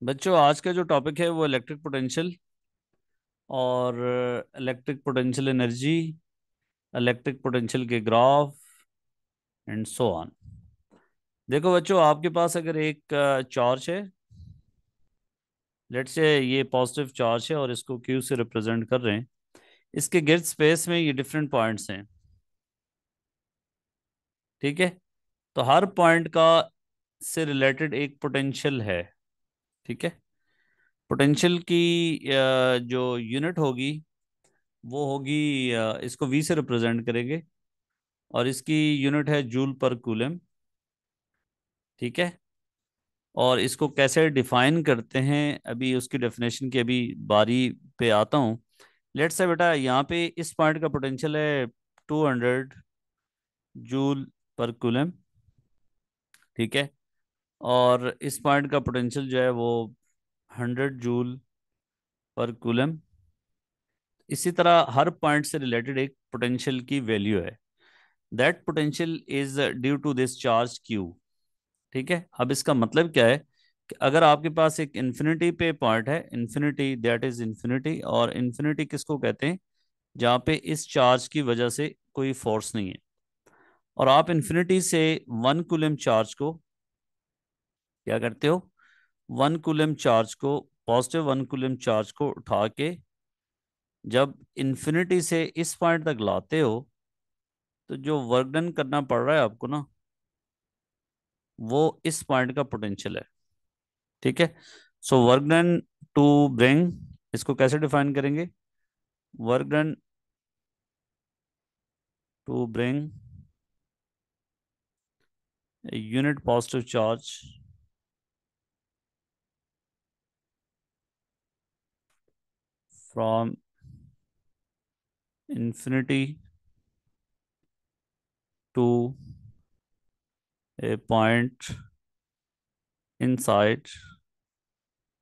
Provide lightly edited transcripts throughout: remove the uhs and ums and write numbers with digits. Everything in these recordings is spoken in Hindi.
बच्चों, आज का जो टॉपिक है वो इलेक्ट्रिक पोटेंशियल और electric potential energy, electric potential के ग्राफ एंड सो ऑन। देखो बच्चों, आपके पास अगर एक चार्ज है, लेट्स से ये पॉजिटिव चार्ज है और इसको क्यू से रिप्रेजेंट कर रहे हैं। इसके गिर्द स्पेस में ये डिफरेंट पॉइंट्स हैं। ठीक है, तो हर पॉइंट का से रिलेटेड एक पोटेंशियल है। ठीक है, पोटेंशियल की जो यूनिट होगी वो होगी, इसको वी से रिप्रेजेंट करेंगे और इसकी यूनिट है जूल पर कूलम। ठीक है, और इसको कैसे डिफाइन करते हैं, अभी उसकी डेफिनेशन की अभी बारी पे आता हूँ। लेट्स से बेटा, यहाँ पे इस पॉइंट का पोटेंशियल है 200 जूल पर कूलम। ठीक है, और इस पॉइंट का पोटेंशियल जो है वो 100 जूल पर कूलम। इसी तरह हर पॉइंट से रिलेटेड एक पोटेंशियल की वैल्यू है। That potential is due to this charge Q. ठीक है, अब इसका मतलब क्या है कि अगर आपके पास एक इन्फिनिटी पे पॉइंट है, इन्फिनिटी दैट इज इन्फिनिटी, और इन्फिनिटी किसको कहते हैं, जहाँ पे इस चार्ज की वजह से कोई फोर्स नहीं है। और आप इन्फिनिटी से 1 कूलम चार्ज को क्या करते हो, 1 कूलम चार्ज को, पॉजिटिव 1 कूलम चार्ज को उठा के जब इन्फिनिटी से इस पॉइंट तक लाते हो, तो जो वर्क डन करना पड़ रहा है आपको ना, वो इस पॉइंट का पोटेंशियल है। ठीक है, so work done to bring, इसको कैसे डिफाइन करेंगे, work done to bring a unit positive charge from infinity to a point inside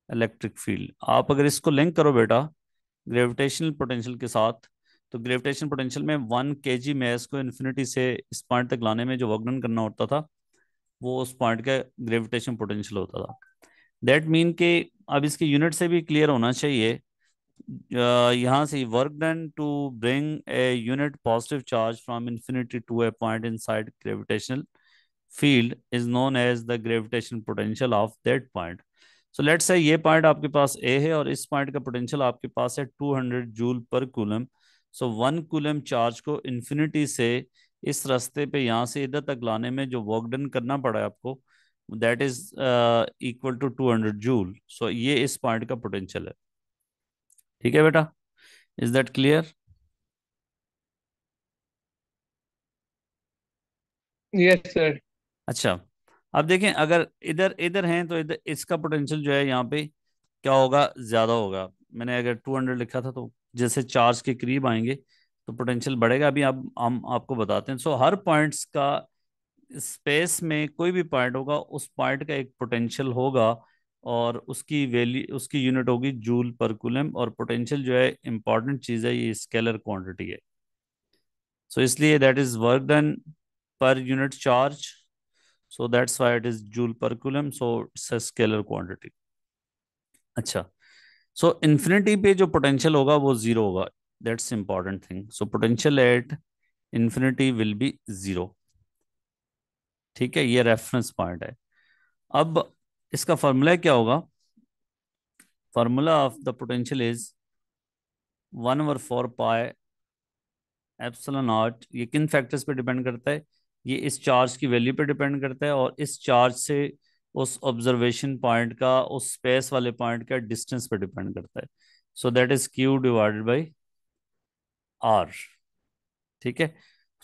electric field. आप अगर इसको लिंक करो बेटा ग्रेविटेशनल पोटेंशियल के साथ, तो ग्रेविटेशनल पोटेंशियल में 1 kg मैस को इन्फिनिटी से इस पॉइंट तक लाने में जो वर्क डन करना होता था, वो उस पॉइंट का ग्रेविटेशन पोटेंशियल होता था। दैट मीन के अब इसकी यूनिट से भी क्लियर होना चाहिए। यहाँ से work done to bring a unit positive charge from infinity to a point inside gravitational field is known as the gravitation potential of that point. So let's say ये पॉइंट आपके पास ए है और इस पॉइंट का पोटेंशियल आपके पास है 200 जूल पर कूलम। सो 1 कूलम चार्ज को इन्फिनिटी से इस रास्ते पे यहाँ से इधर तक लाने में जो वर्क डन करना पड़ा है आपको, that is equal to 200 joule. So ये इस पॉइंट का पोटेंशियल है। ठीक है बेटा, is that clear? Yes sir. अच्छा, अब देखें, अगर इधर इधर हैं तो इधर इसका पोटेंशियल जो है यहाँ पे क्या होगा, ज्यादा होगा। मैंने अगर 200 लिखा था, तो जैसे चार्ज के करीब आएंगे तो पोटेंशियल बढ़ेगा। अभी अब हम आपको बताते हैं। सो हर पॉइंट्स का, स्पेस में कोई भी पॉइंट होगा उस पॉइंट का एक पोटेंशियल होगा, और उसकी वैल्यू, उसकी यूनिट होगी जूल पर कूलम। और पोटेंशियल जो है इंपॉर्टेंट चीज़ है, ये स्केलर क्वांटिटी है। सो इसलिए that is work done per unit charge, so that's why it is joule per coulomb, so it's a scalar quantity। अच्छा, सो इन्फिनिटी पे जो पोटेंशियल होगा वो जीरो होगा। That's important thing. So potential at infinity will be zero. ठीक है, ये रेफरेंस पॉइंट है। अब इसका फॉर्मूला क्या होगा, formula of the potential is 1/4 pi epsilon not. ये किन फैक्टर्स पे डिपेंड करता है, ये इस चार्ज की वैल्यू पे डिपेंड करता है, और इस चार्ज से उस ऑब्जर्वेशन पॉइंट का, उस स्पेस वाले पॉइंट का डिस्टेंस पे डिपेंड करता है। So that is Q divided by R. ठीक है,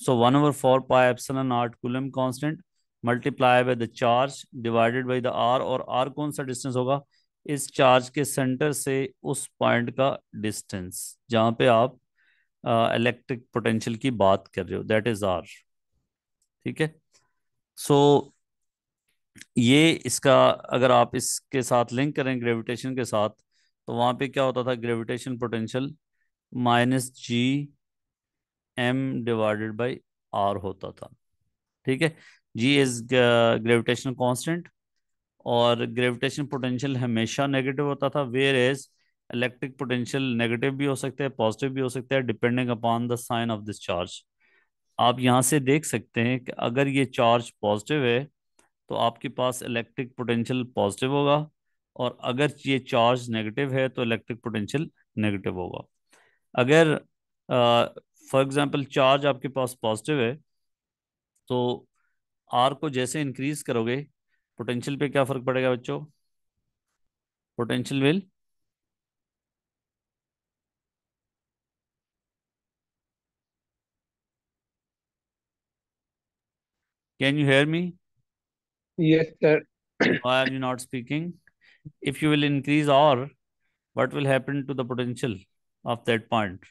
so 1/4 pi epsilon naught coulomb constant multiply by the charge divided by the R. और आर कौन सा डिस्टेंस होगा, इस चार्ज के सेंटर से उस पॉइंट का डिस्टेंस जहां पे आप इलेक्ट्रिक पोटेंशियल की बात कर रहे हो, दैट इज आर। ठीक है, सो ये इसका, अगर आप इसके साथ लिंक करें ग्रेविटेशन के साथ, तो वहां पे क्या होता था, gravitation potential -G m divided by R होता था। ठीक है, जी इज ग्रेविटेशनल कांस्टेंट और ग्रेविटेशन पोटेंशियल हमेशा नेगेटिव होता था, where as electric potential negative भी हो सकता है, पॉजिटिव भी हो सकता है, depending upon the sign of this charge. आप यहाँ से देख सकते हैं कि अगर ये चार्ज पॉजिटिव है तो आपके पास इलेक्ट्रिक पोटेंशियल पॉजिटिव होगा, और अगर ये चार्ज नेगेटिव है तो इलेक्ट्रिक पोटेंशियल नेगेटिव होगा। अगर फॉर एग्जांपल चार्ज आपके पास पॉजिटिव है तो आर को जैसे इंक्रीज करोगे पोटेंशियल पे क्या फर्क पड़ेगा बच्चों? Potential will, can you hear me? Yes, sir. Why are you not speaking? If you will increase R, what will happen to the potential of that point?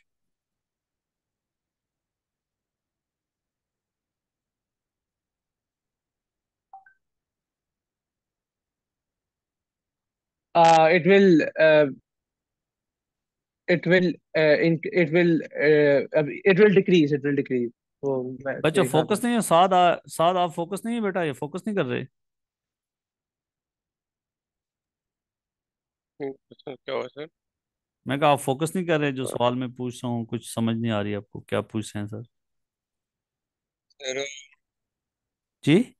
It will it will it will decrease. It will decrease. वो मैं बच्चों मेरे ख्याल फोकस में। नहीं है, साद आप फोकस नहीं है बेटा, ये फोकस नहीं कर रहे। सर क्या हुआ सर? मैं कहा आप फोकस नहीं कर रहे, जो सवाल मैं पूछ रहा हूँ कुछ समझ नहीं आ रही आपको, क्या पूछ रहे हैं सर? सर जी,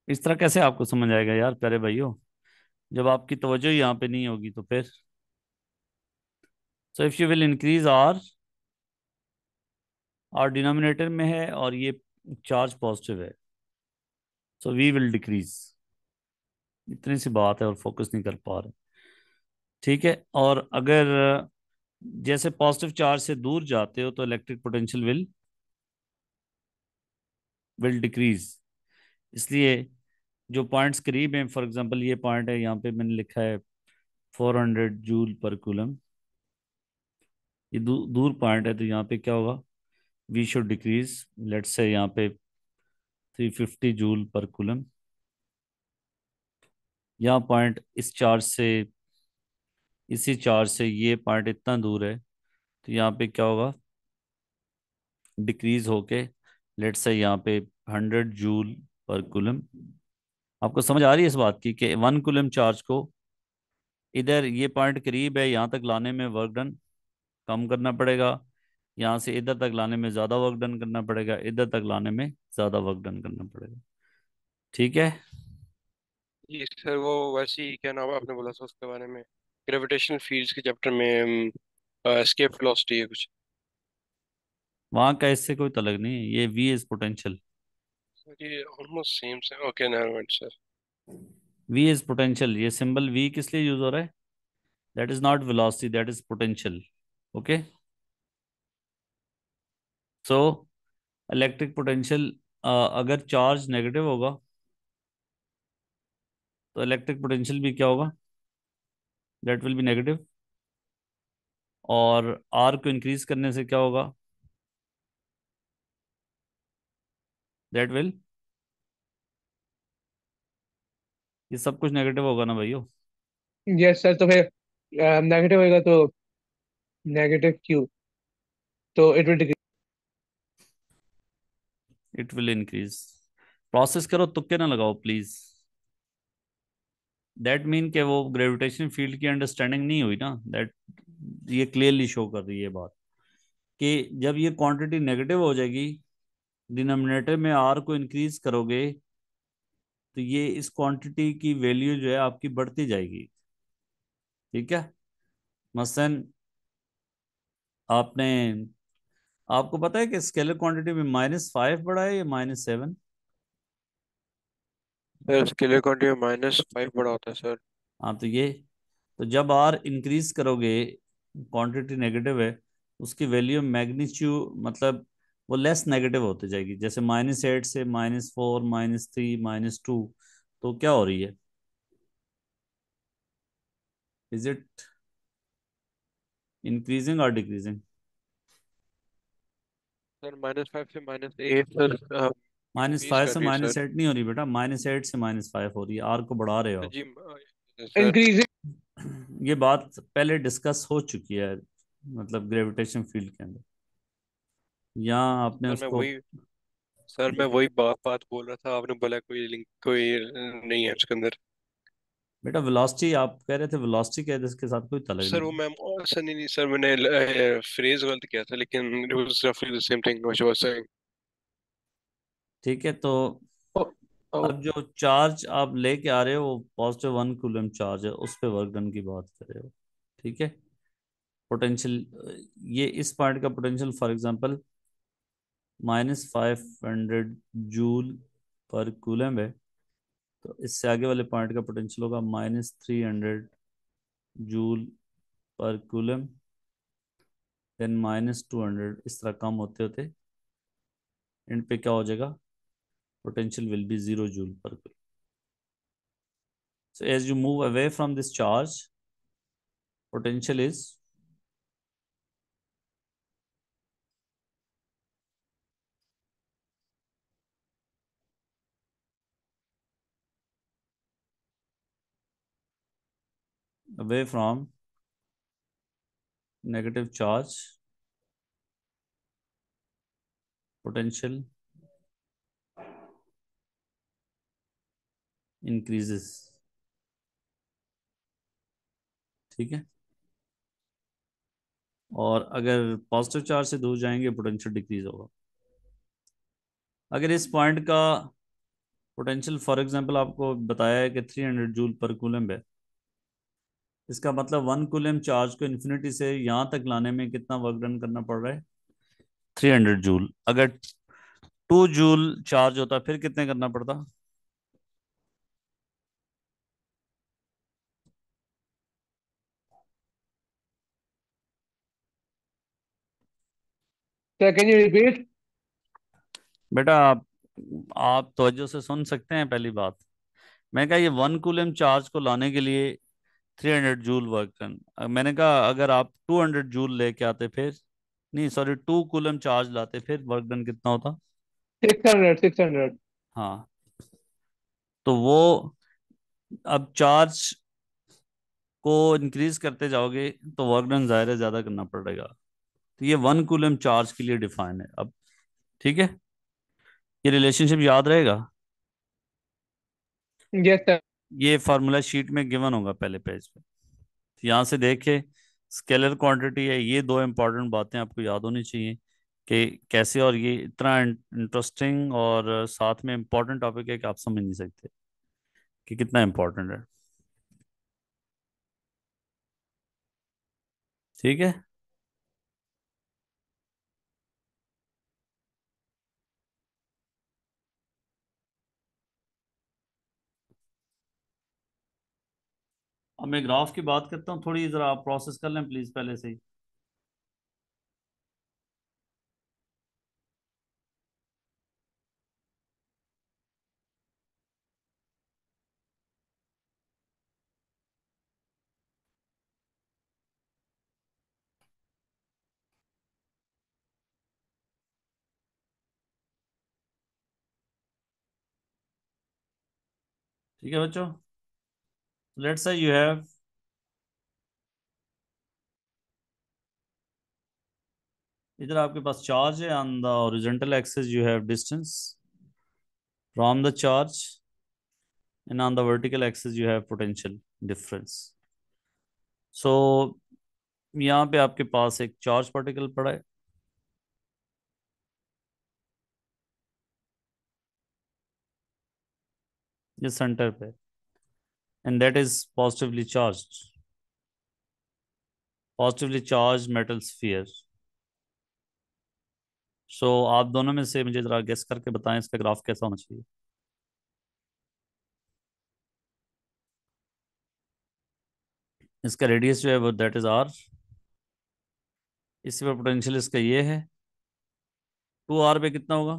इस तरह कैसे आपको समझ आएगा यार प्यारे भाइयों, जब आपकी तवज्जो ही यहाँ पे नहीं होगी तो फिर। So if you will increase R, R denominator में है और ये चार्ज पॉजिटिव है, सो वी विल डिक्रीज। इतनी सी बात है और फोकस नहीं कर पा रहे। ठीक है, और अगर जैसे पॉजिटिव चार्ज से दूर जाते हो तो इलेक्ट्रिक पोटेंशियल विल डिक्रीज। इसलिए जो पॉइंट्स करीब हैं, फॉर एग्जांपल ये पॉइंट है, यहाँ पे मैंने लिखा है 400 जूल पर कूलम, ये दूर पॉइंट है, तो यहाँ पे क्या होगा? We should decrease, let's say यहाँ पे 350 जूल पर कूलम। यहाँ पॉइंट इस चार्ज से, इसी चार्ज से ये पॉइंट इतना दूर है, तो यहाँ पे क्या होगा? डिक्रीज होके लेट्स से यहाँ पे 100 जूल पर कूलम। आपको समझ आ रही है इस बात की कि 1 कूलम चार्ज को इधर, ये पॉइंट करीब है, यहाँ तक लाने में वर्क डन कम करना पड़ेगा, यहाँ से इधर तक लाने में ज़्यादा वर्क डन करना पड़ेगा, इधर तक लाने में ज़्यादा वर्क डन करना पड़ेगा। ठीक है। जी सर, वो वैसे ही क्या नाम आपने बोला था उसके बारे में, ग्रेविटेशनल फील्ड्स के चैप्टर में एस्केप वेलोसिटी है कुछ। वहाँ का इससे कोई तलग नहीं है, ये वी इज पोटेंशियल। सर ये ऑलमोस्ट सेम से, okay never mind sir. V is potential, ये सिंबल वी किस लिए यूज हो रहा है? That is not velocity, that is potential. Okay, so electric potential, अगर चार्ज नेगेटिव होगा तो इलेक्ट्रिक पोटेंशियल भी क्या होगा? That will be negative. और आर को इंक्रीज करने से क्या होगा? दैट विल, ये सब कुछ नेगेटिव होगा ना भाइयों? यस सर, तो फिर नेगेटिव होएगा तो नेगेटिव क्यू, तो it will decrease. It will increase. Process करो, तुक्के ना लगाओ प्लीज। दैट मीन के वो ग्रेविटेशन फील्ड की अंडरस्टैंडिंग नहीं हुई ना, दैट ये क्लियरली शो कर रही है बात कि जब ये क्वांटिटी नेगेटिव हो जाएगी, डिनोमिनेटर में आर को इंक्रीज करोगे तो ये इस क्वांटिटी की वैल्यू जो है आपकी बढ़ती जाएगी। ठीक है, मसलन आपने, आपको पता है कि स्केलर क्वांटिटी में -5 बढ़ा है या -7? सर स्केलर क्वांटिटी में -5 बड़ा होता है सर। हाँ, तो ये, तो जब आर इंक्रीज करोगे, क्वांटिटी नेगेटिव है, उसकी वैल्यू मैग्नीट्यूड मतलब वो लेस नेगेटिव होती जाएगी, जैसे -8 से -4, -3, -2, तो क्या हो रही है? इज इट इंक्रीजिंग और डिक्रीजिंग? सर -5 से -8 सर इंक्रीज -5 कर से रही है सर। -8 नहीं हो रही बेटा, -8 से -5 हो रही है, आर को बढ़ा रहे हो आप। जी सर। इंक्रीजिंग। ये बात पहले डिस्कस हो चुकी है, मतलब ग्रेविटेशन फील्ड के अंदर, यहाँ आपने सर मैं उसको, वही सर मैं वही बात बात बोल रहा था, आपने बोला कोई लिंक कोई नहीं है उसके अंदर। बेटा वेलोसिटी आप कह रहे थे, वेलोसिटी कह रहे थे, इसके साथ कोई तलक सर नहीं वो है। मैम, सर नहीं नहीं सर, मैंने फ्रेज गलत किया था, लेकिन इट वाज रफली the same thing what I was saying. ठीक है, तो ओ, ओ, अब जो चार्ज आप लेके आ रहे हो वो +1 कूलम चार्ज है, उस पे वर्क डन की बात कर रहे हो। ठीक है। पोटेंशियल, ये इस पॉइंट का पोटेंशियल फॉर एग्जांपल -500 जूल पर कूलम है। तो इससे आगे वाले पॉइंट का पोटेंशियल होगा -300 जूल पर कूलम, देन -200, इस तरह कम होते होते एंड पे क्या हो जाएगा, पोटेंशियल विल बी 0 जूल पर coulomb. So as you move away from this charge, potential is away from negative charge, potential increases। ठीक है। और अगर पॉजिटिव चार्ज से दूर जाएंगे पोटेंशियल डिक्रीज होगा। अगर इस पॉइंट का पोटेंशियल फॉर एग्जांपल आपको बताया है कि 300 जूल पर कूलम है, इसका मतलब 1 कूलम चार्ज को इन्फिनिटी से यहाँ तक लाने में कितना वर्क डन करना पड़ रहा है, 300 जूल। अगर 2 जूल चार्ज होता फिर कितने करना पड़ता। Sir can you repeat? बेटा आप तवज्जो से सुन सकते हैं पहली बात। मैं कहा ये 1 कूलम चार्ज को लाने के लिए 300 जूल वर्क डन, मैंने कहा अगर आप 200 जूल लेके आते फिर, नहीं सॉरी 2 कूलम चार्ज लाते फिर वर्क डन कितना होता। 600 600। हाँ, तो वो अब चार्ज को इंक्रीज करते जाओगे तो वर्क डन ज़ाहिर है ज़्यादा करना पड़ेगा। तो ये 1 कूलम चार्ज के लिए डिफाइन है अब। ठीक है, ये रिलेशनशिप याद रहेगा। Yes sir. ये फार्मूला शीट में गिवन होगा पहले पेज पे। तो यहाँ से देखे स्केलर क्वांटिटी है, ये दो इंपॉर्टेंट बातें आपको याद होनी चाहिए कि कैसे, और ये इतना इंटरेस्टिंग और साथ में इम्पोर्टेंट टॉपिक है कि आप समझ नहीं सकते कि कितना इम्पोर्टेंट है। ठीक है। अब मैं ग्राफ की बात करता हूँ, थोड़ी ज़रा आप प्रोसेस कर लें प्लीज़ पहले से ही। ठीक है बच्चों, लेट्स से यू हैव, इधर आपके पास चार्ज है, on the horizontal axis you have distance from the charge, and on the vertical axis you have potential difference. So यहाँ पे आपके पास एक चार्ज पार्टिकल पड़ा है, ये सेंटर पे, and that is positively charge metal sphere. So आप दोनों में से मुझे जरा गेस करके बताएं इसका ग्राफ कैसा होना चाहिए। इसका रेडियस जो है वो दैट इज आर, इसी पर पोटेंशियल इसका ये है, 2 r पे कितना होगा।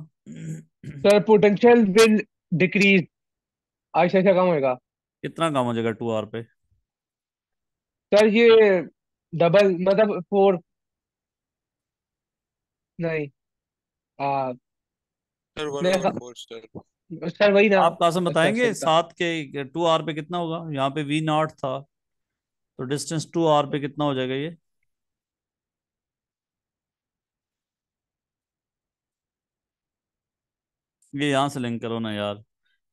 Sir potential will decrease, Aahista Aahista कम होएगा। कितना कम हो जाएगा 2 r पे। सर ये डबल मतलब 4, नहीं, आ, सर वन मेरे ओवर ख्या- फोर सर। सर वही ना। आप कसम अच्छा अच्छा बताएंगे अच्छा। सात के 2 r पे कितना होगा, यहाँ पे V0 था, तो डिस्टेंस 2 r पे कितना हो जाएगा ये। ये यहां से लिंक करो ना यार,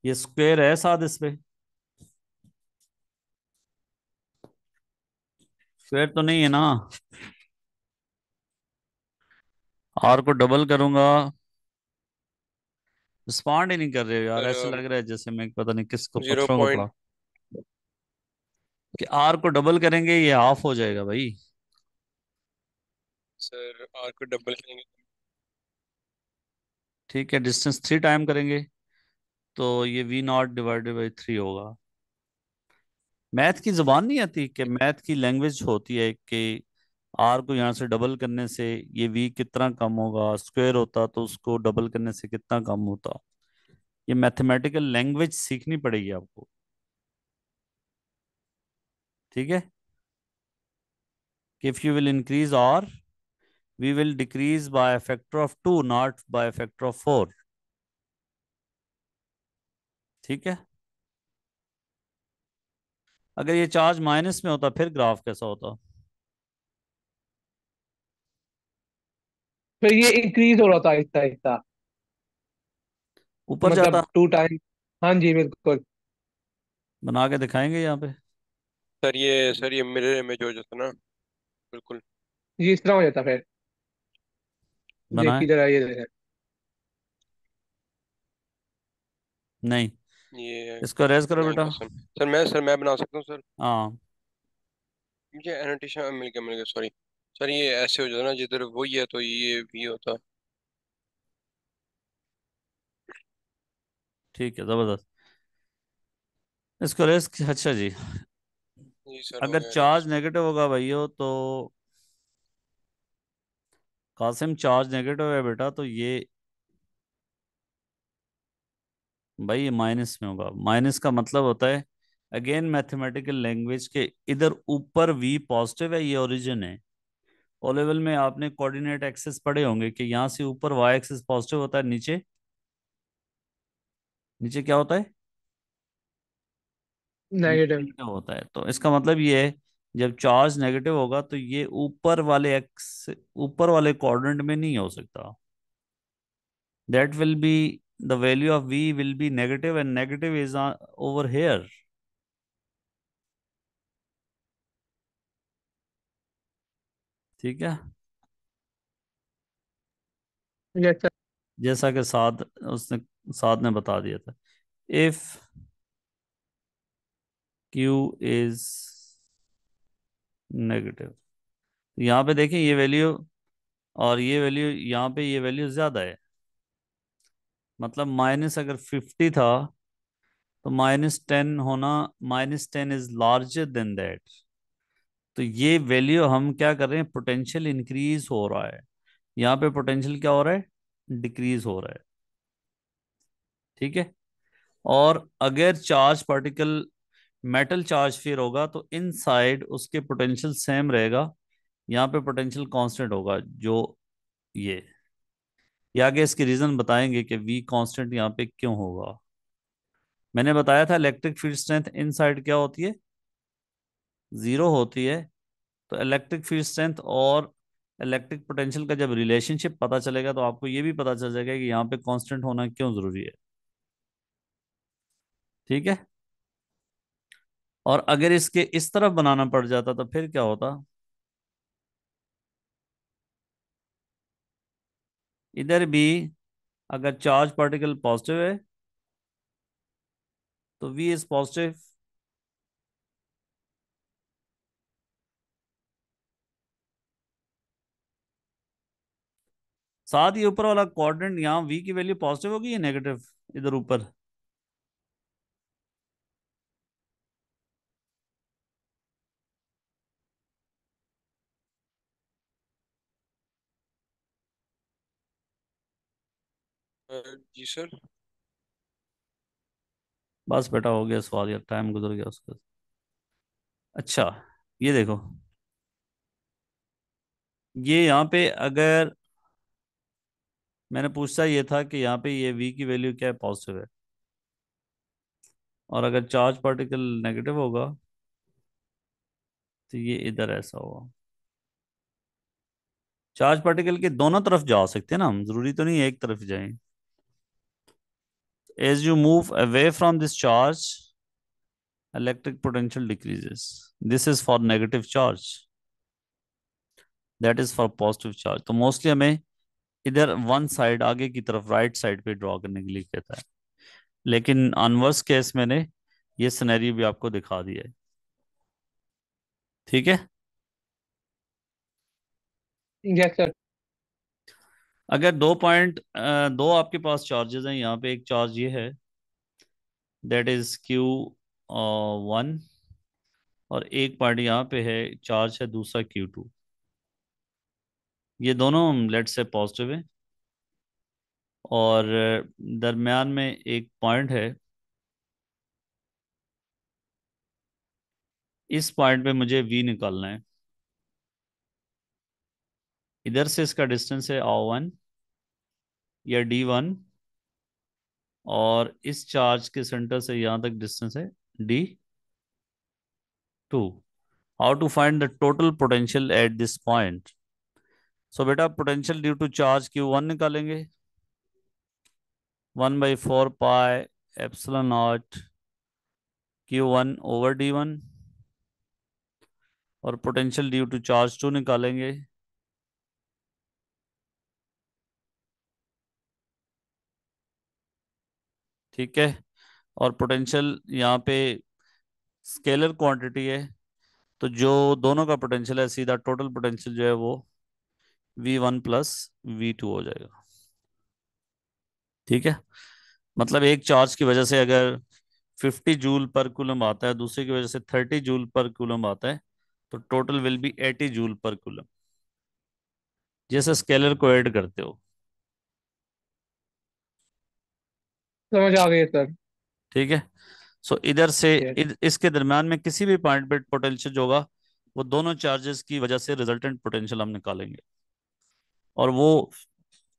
ये स्क्वायर है साथ इस पे, स्क्वायर तो नहीं है ना। आर को डबल करूंगा, रिस्पॉन्ड ही नहीं कर रहे हो यार, सर ऐसे लग रहा है जैसे मैं पता नहीं किसको जीरो पत्थरों को पॉइंट पड़ा। कि आर को डबल करेंगे ये हाफ हो जाएगा भाई। सर आर को डबल करेंगे। ठीक है, डिस्टेंस 3 टाइम करेंगे तो ये V0/3 होगा। मैथ की जुबान नहीं आती कि मैथ की लैंग्वेज होती है कि आर को यहाँ से डबल करने से ये वी कितना कम होगा, स्क्वायर होता तो उसको डबल करने से कितना कम होता। ये मैथमेटिकल लैंग्वेज सीखनी पड़ेगी आपको। ठीक है, कि if you will increase R, we will decrease by factor of 2, not by factor of 4। ठीक है, अगर ये चार्ज माइनस में होता फिर ग्राफ कैसा होता? फिर ये इंक्रीज हो रहा था आहिस्ता आहिस्ता, ऊपर मतलब जाता। 2 टाइम। हाँ जी बिल्कुल। बना के दिखाएंगे यहाँ पे। सर ये मिरर इमेज हो जाता ना। बिल्कुल। ये इस तरह हो जाता फिर। बनाए? देखिए जरा ये देखें। नहीं, ये इसको रेज करो बेटा। 9%। सर मैं बना सकता हूँ सर। हाँ मुझे एनोटेशन मिल गया सॉरी। सर ये ऐसे हो जाता ना, जिधर वो ही है तो ये भी होता। ठीक है, जबरदस्त। इसको रेज, अच्छा जी। जी सर हो अगर गया चार्ज रेस। नेगेटिव होगा भैया तो, कासिम चार्ज नेगेटिव है बेटा तो ये, भाई ये माइनस में होगा। माइनस का मतलब होता है, अगेन मैथमेटिकल लैंग्वेज के, इधर ऊपर वी पॉजिटिव है, ये ओरिजिन है। ओ लेवल में आपने कोऑर्डिनेट एक्सिस पढ़े होंगे कि यहाँ से ऊपर वाई एक्सिस पॉजिटिव होता है, नीचे, नीचे क्या होता है? नेगेटिव। नेगेटिव होता है। तो इसका मतलब ये है, जब चार्ज नेगेटिव होगा तो ये ऊपर वाले एक्स, ऊपर वाले क्वाड्रेंट में नहीं हो सकता। That will B, the value of v will be negative, and negative is over here. ठीक है, यस सर। जैसा कि साद, उसने, साद ने बता दिया था। इफ q इज नेगेटिव, यहाँ पे देखें ये वैल्यू, और ये वैल्यू यहाँ पे, ये वैल्यू ज्यादा है। मतलब माइनस अगर 50 था तो -10 होना, -10 इज लार्जर देन दैट। तो ये वैल्यू, हम क्या कर रहे हैं, पोटेंशियल इंक्रीज हो रहा है। यहाँ पे पोटेंशियल क्या हो रहा है, डिक्रीज हो रहा है। ठीक है, और अगर चार्ज पार्टिकल मेटल चार्ज फिर होगा तो इनसाइड उसके पोटेंशियल सेम रहेगा, यहाँ पे पोटेंशियल कांस्टेंट होगा। जो ये आगे इसकी रीजन बताएंगे कि वी कांस्टेंट यहाँ पे क्यों होगा। मैंने बताया था इलेक्ट्रिक फील्ड स्ट्रेंथ इनसाइड क्या होती है, जीरो होती है। तो इलेक्ट्रिक फील्ड स्ट्रेंथ और इलेक्ट्रिक पोटेंशियल का जब रिलेशनशिप पता चलेगा तो आपको ये भी पता चल जाएगा कि यहाँ पे कांस्टेंट होना क्यों जरूरी है। ठीक है, और अगर इसके इस तरफ बनाना पड़ जाता तो फिर क्या होता, इधर भी अगर चार्ज पार्टिकल पॉजिटिव है तो V इज पॉजिटिव, साथ ही ऊपर वाला क्वाड्रेंट, यहाँ V की वैल्यू पॉजिटिव होगी या नेगेटिव, इधर ऊपर? जी सर। बस बेटा हो गया सवाल यार, टाइम गुजर गया उसका। अच्छा, ये देखो, ये यहाँ पे अगर, मैंने पूछता ये था कि यहाँ पे ये V की वैल्यू क्या है, पॉजिटिव है, और अगर चार्ज पार्टिकल नेगेटिव होगा तो ये इधर ऐसा होगा। चार्ज पार्टिकल के दोनों तरफ जा सकते हैं ना हम, जरूरी तो नहीं है एक तरफ ही जाएं। As you move away from this charge, electric potential decreases. This is for negative charge, that is for positive charge. तो मोस्टली हमें इधर वन साइड, आगे की तरफ राइट साइड पे ड्रॉ करने के लिए कहता है, लेकिन अनवर्स केस मैंने ये सिनेरियो भी आपको दिखा दिया है। ठीक है। Yes sir. अगर दो आपके पास चार्जेस हैं, यहाँ पे एक चार्ज ये है, दैट इज Q1, और एक पॉइंट यहाँ पे है, चार्ज है दूसरा Q2। ये दोनों लेट से पॉजिटिव है, और दरमियान में एक पॉइंट है। इस पॉइंट पे मुझे V निकालना है। इधर से इसका डिस्टेंस है R1 या D1, और इस चार्ज के सेंटर से यहाँ तक डिस्टेंस है D2। How to find the total potential at this point? So बेटा, potential due to charge Q1 निकालेंगे, 1/4 पाई एप्सिलॉन नॉट Q1/D1, और पोटेंशियल ड्यू टू चार्ज 2 निकालेंगे, ठीक है। और पोटेंशियल यहाँ पे स्केलर क्वांटिटी है, तो जो दोनों का पोटेंशियल है, सीधा टोटल पोटेंशियल जो है वो V1 प्लस V2 हो जाएगा। ठीक है। मतलब एक चार्ज की वजह से अगर 50 जूल पर कूलम आता है, दूसरे की वजह से 30 जूल पर कूलम आता है, तो टोटल विल बी 80 जूल पर कूलम, जैसे स्केलर को ऐड करते हो। समझ आ गई सर। ठीक है। सो इधर से यस। इसके दरम्यान में किसी भी पॉइंट पे पोटेंशियल जो होगा, वो दोनों चार्जेस की वजह से रिजल्टेंट पोटेंशियल हम निकालेंगे। और वो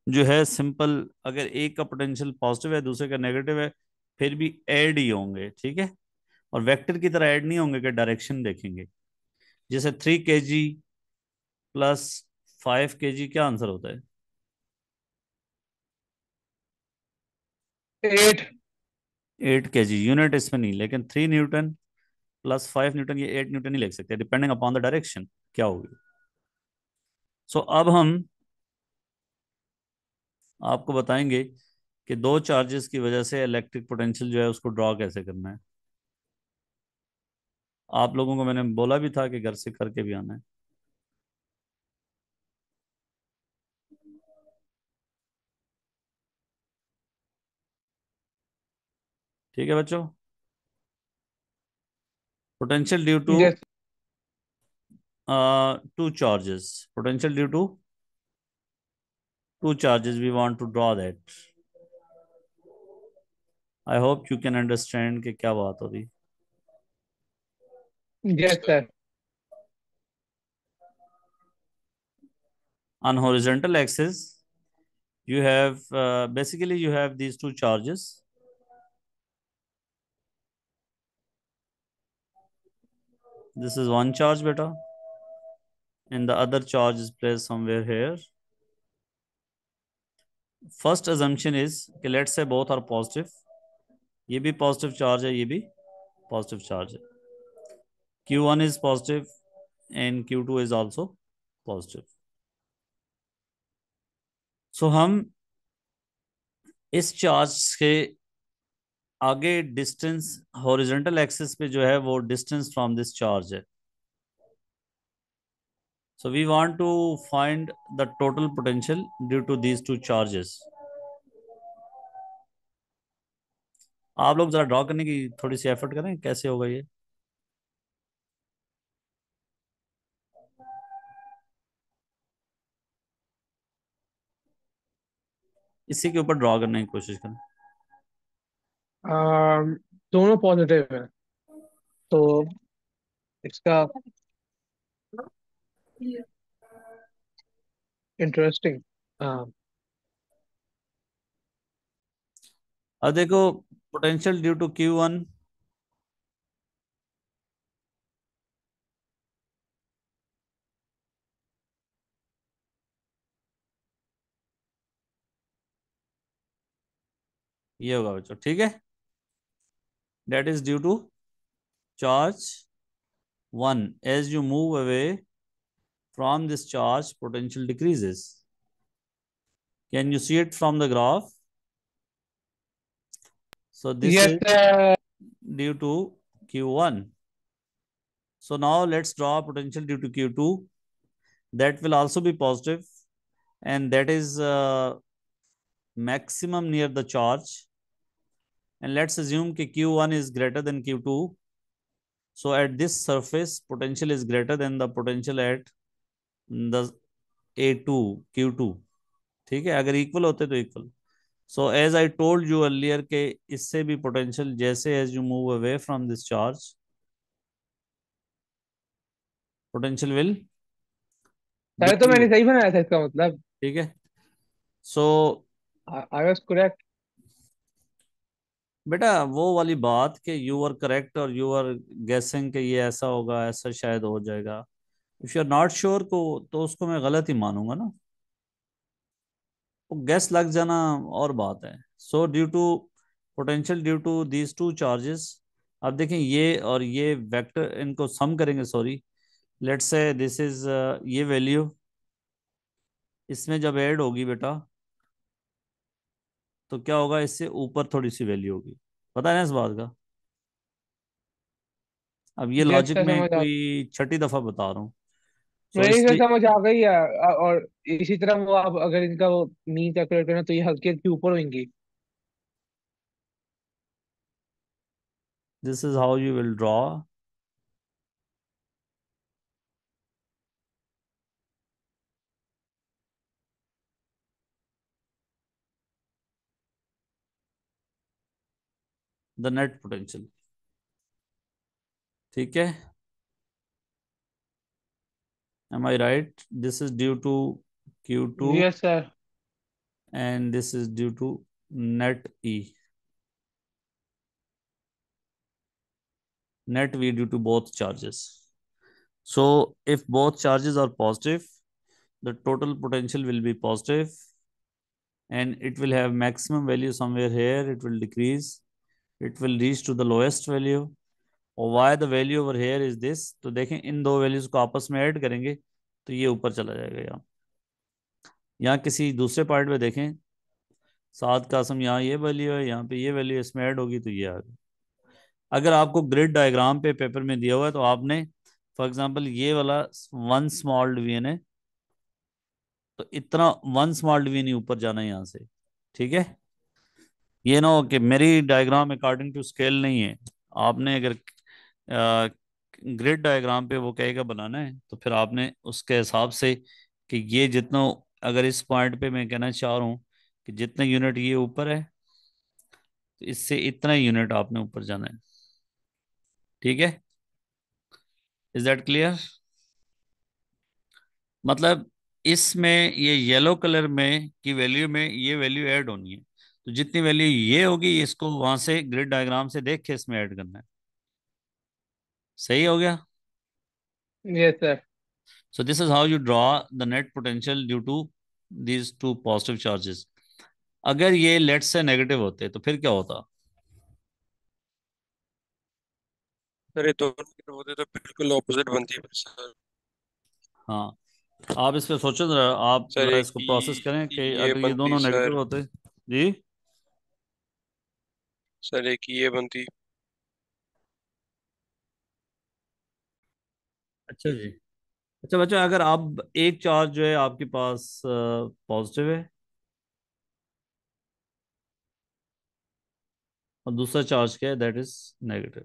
जो है सिंपल, अगर एक का पोटेंशियल पॉजिटिव है, दूसरे का नेगेटिव है, फिर भी ऐड ही होंगे। ठीक है। और वेक्टर की तरह ऐड नहीं होंगे कि डायरेक्शन देखेंगे। जैसे 3 kg प्लस 5 kg, क्या आंसर होता है? 8। 8 kg यूनिट इसमें नहीं, लेकिन 3 न्यूटन प्लस 5 न्यूटन, ये 8 न्यूटन ही लिख सकते हैं, डिपेंडिंग अपॉन द डायरेक्शन क्या होगी। सो अब हम आपको बताएंगे कि दो चार्जेस की वजह से इलेक्ट्रिक पोटेंशियल जो है उसको ड्रॉ कैसे करना है। आप लोगों को मैंने बोला भी था कि घर से करके भी आना है। ठीक है बच्चों। Potential due to yes. Two charges, potential due to two charges, we want to draw that. I hope you can understand कि क्या बात हो रही। Yes sir. On horizontal axis you have basically you have these two charges. This is one charge beta, and the other charge is placed somewhere here. First assumption is कि let's say both are positive, ये भी पॉजिटिव चार्ज है, ये भी पॉजिटिव चार्ज है। Q1 is positive and Q2 is also positive. So हम इस चार्ज के आगे डिस्टेंस हॉरिजॉन्टल एक्सिस पे जो है वो डिस्टेंस फ्रॉम दिस चार्ज है। So we want to find the total potential due to these two charges. आप लोग जरा ड्रॉ करने की थोड़ी सी एफर्ट करें, कैसे होगा ये। इसी के ऊपर ड्रॉ करने की कोशिश करें। दोनों पॉजिटिव है, तो इसका इंटरेस्टिंग। अब देखो, पोटेंशियल ड्यू टू Q1, ये होगा बच्चों, ठीक है। That is due to charge 1, as you move away from this charge potential decreases. Can you see it from the graph? So this yes is sir. due to Q1. So now let's draw potential due to Q2. That will also be positive, and that is maximum near the charge. And let's assume that Q1 is greater than Q2. So at this surface, potential is greater than the potential at the A2, Q2. ठीक है, अगर इक्वल होते तो equal. So as I told you earlier के इससे भी पोटेंशियल जैसे as you move away from this charge potential will sir तो डिक्रीज। मैंने सही बनाया था इसका मतलब। ठीक है। So I was correct. बेटा वो वाली बात कि यू आर करेक्ट और यू आर गेसिंग कि ये ऐसा होगा, ऐसा शायद हो जाएगा, if you are not sure को तो उसको मैं गलत ही मानूंगा ना। वो गैस लग जाना और बात है। So due to potential due to these two charges, अब देखें ये और ये वेक्टर इनको सम करेंगे, sorry let's say this is ये वैल्यू इसमें जब ऐड होगी बेटा तो क्या होगा, इससे ऊपर थोड़ी सी वैल्यू होगी, पता है ना इस बात का। अब ये यस लॉजिक सर, मैं समझ आ कोई छठी दफा बता रहा हूँ। सो मेरी सर इसलिए समझ आ गई है। और इसी तरह वो आप अगर इनका वो मीन कैलकुलेट करना तो ये हल्के हल्के ऊपर होंगी। This is how you will draw the net potential. ठीक है, am I right? This is due to Q2 yes sir. and this is due to net E, net V due to both charges. So if both charges are positive, the total potential will be positive and it will have maximum value somewhere here, it will decrease, it will reach to the lowest value. और why the value over here is this, तो देखें इन दो वैल्यूज को आपस में ऐड करेंगे तो ये ऊपर चला जाएगा। यहाँ किसी दूसरे पार्ट में देखें, 7 का सम यहाँ ये वैल्यू है, यहाँ पे ये वैल्यू इसमें ऐड होगी तो ये आ गई। अगर आपको ग्रिड डायग्राम पे पेपर में दिया हुआ है तो आपने फॉर एग्जांपल ये वाला 1 स्मॉल डिवीजन है तो इतना 1 स्मॉल डिवीजन ही ऊपर जाना है यहाँ से। ठीक है, ये ना हो कि मेरी डायग्राम अकॉर्डिंग टू स्केल नहीं है, आपने अगर ग्रिड डायग्राम पे वो कहेगा बनाना है तो फिर आपने उसके हिसाब से कि ये जितना, अगर इस पॉइंट पे मैं कहना चाह रहा हूँ कि जितने यूनिट ये ऊपर है तो इससे इतना यूनिट आपने ऊपर जाना है। ठीक है, इज दैट क्लियर? मतलब इसमें ये येलो कलर में की वैल्यू में ये वैल्यू ऐड होनी है, तो जितनी वैल्यू ये होगी इसको वहां से ग्रिड डायग्राम से देख के इसमें ऐड करना है। सही हो गया? Yes sir. So this is how you draw the net potential due to these two positive charges. अगर ये लेट से नेगेटिव होते तो फिर क्या होता? सर ये दोनों के होते तो बिल्कुल ऑपोजिट बनती है सर। हाँ, आप इस पे सोचो जरा, आप सर जरा एक इसको प्रोसेस करें की कि ये अगर ये बनती दोनों नेगेटिव सर। होते। जी, सर एक की ये बनती। अच्छा जी। अच्छा बच्चा, अगर आप एक चार्ज जो है आपके पास पॉजिटिव है और दूसरा चार्ज क्या है, that is negative,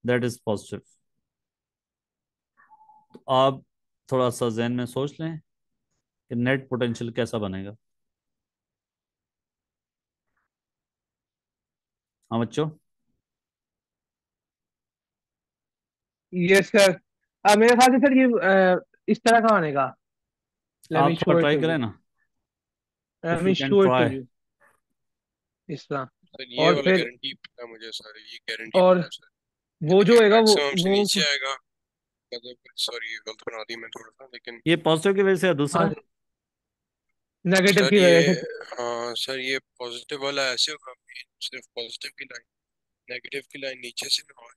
that is positive, तो आप थोड़ा सा जहन में सोच लें कि नेट पोटेंशियल कैसा बनेगा। हाँ बच्चों, यस सर। मेरे ख्याल से सर ये इस तरह का बनेगा। लेट मी आप थोड़ा शो इट ट्राई टू करें यू। ना, let if me you can show it to try. You. इस तरह। सर ये और वाला फिर गारंटी पता है मुझे सर, ये गारंटी और पता है सर। ये वो जो देखिए होएगा मैक्सिमम से वो नीचे आएगा। मतलब सॉरी गलत बना दी मैं थोड़ा सा, लेकिन ये पॉजिटिव की वजह से है, हाँ दूसरा जी। नेगेटिव सर की ये, वजह से। हाँ सर, ये पॉजिटिव वाला ऐसे होगा कि सिर्फ पॉजिटिव की लाइन, नेगेटिव की लाइन नीचे से भी, और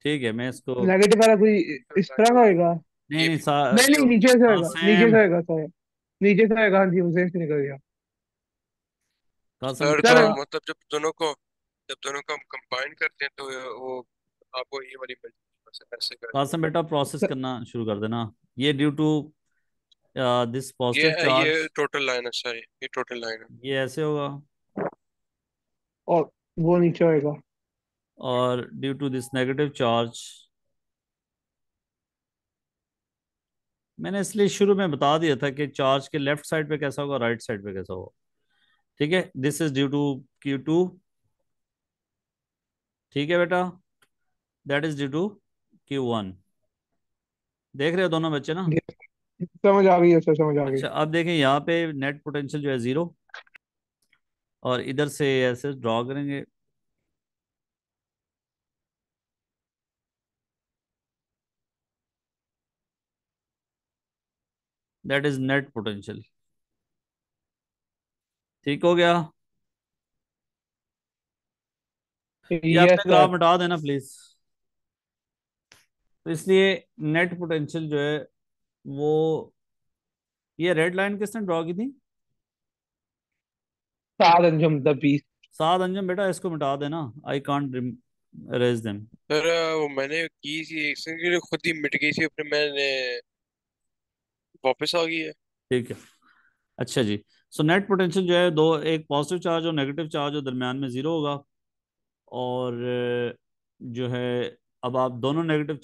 ठीक है, मैं इसको, नेगेटिव वाला कोई इस तरह का होएगा। नहीं ये नहीं, भी नहीं ये नहीं, नीचे से होएगा, नीचे से कासिम, होएगा सर। नीचे से होएगा, हाँ जी, उसे से निकल गया। कासिम सर बेटा, तो सर मतलब जब दोनों को हम कंबाइन करते हैं तो वो आपको ये वाली मिल जाती है, ऐसे कर। कासिम बेटा प्रोसेस सर, करना शुरू कर देना। ये ड्यू टू दिस ये पॉजिटिव ये चार्ज, टोटल लाइन है सर, ये टोटल लाइन है। ये ऐसे होगा, और वो नीचे होएगा। और due to this negative charge, मैंने इसलिए शुरू में बता दिया था कि चार्ज के लेफ्ट साइड पे कैसा होगा, राइट साइड पे कैसा होगा। ठीक है, this is due to Q2। ठीक है बेटा, that is due to Q1। देख रहे हो दोनों बच्चे ना? जी, समझ आ गई है सर, समझ आ गई। अच्छा, अब देखें यहाँ पे नेट पोटेंशियल जो है जीरो, और इधर से ऐसे ड्रॉ करेंगे। That is net potential. ठीक हो गया? ये यस आपने सर। ग्राफ मिटा देना प्लीज। तो इसलिए नेट पोटेंशियल जो है वो, ये रेड लाइन किसने ड्रॉ की थी? 7 अंजुम 10 20। सात अंजम बेटा, इसको मिटा देना। I can't arrays them. Sir वो मैंने की थी एक सेकंड के लिए, खुद ही मिट गई थी, फिर मैंने वापस आ गई है। ठीक है, अच्छा जी। सो नेट पोटेंशियल जो है, दो, एक पॉजिटिव चार्ज और नेगेटिव चार्ज, और दरम्यान में जीरो होगा। और जो है, अब आप दोनों नेगेटिव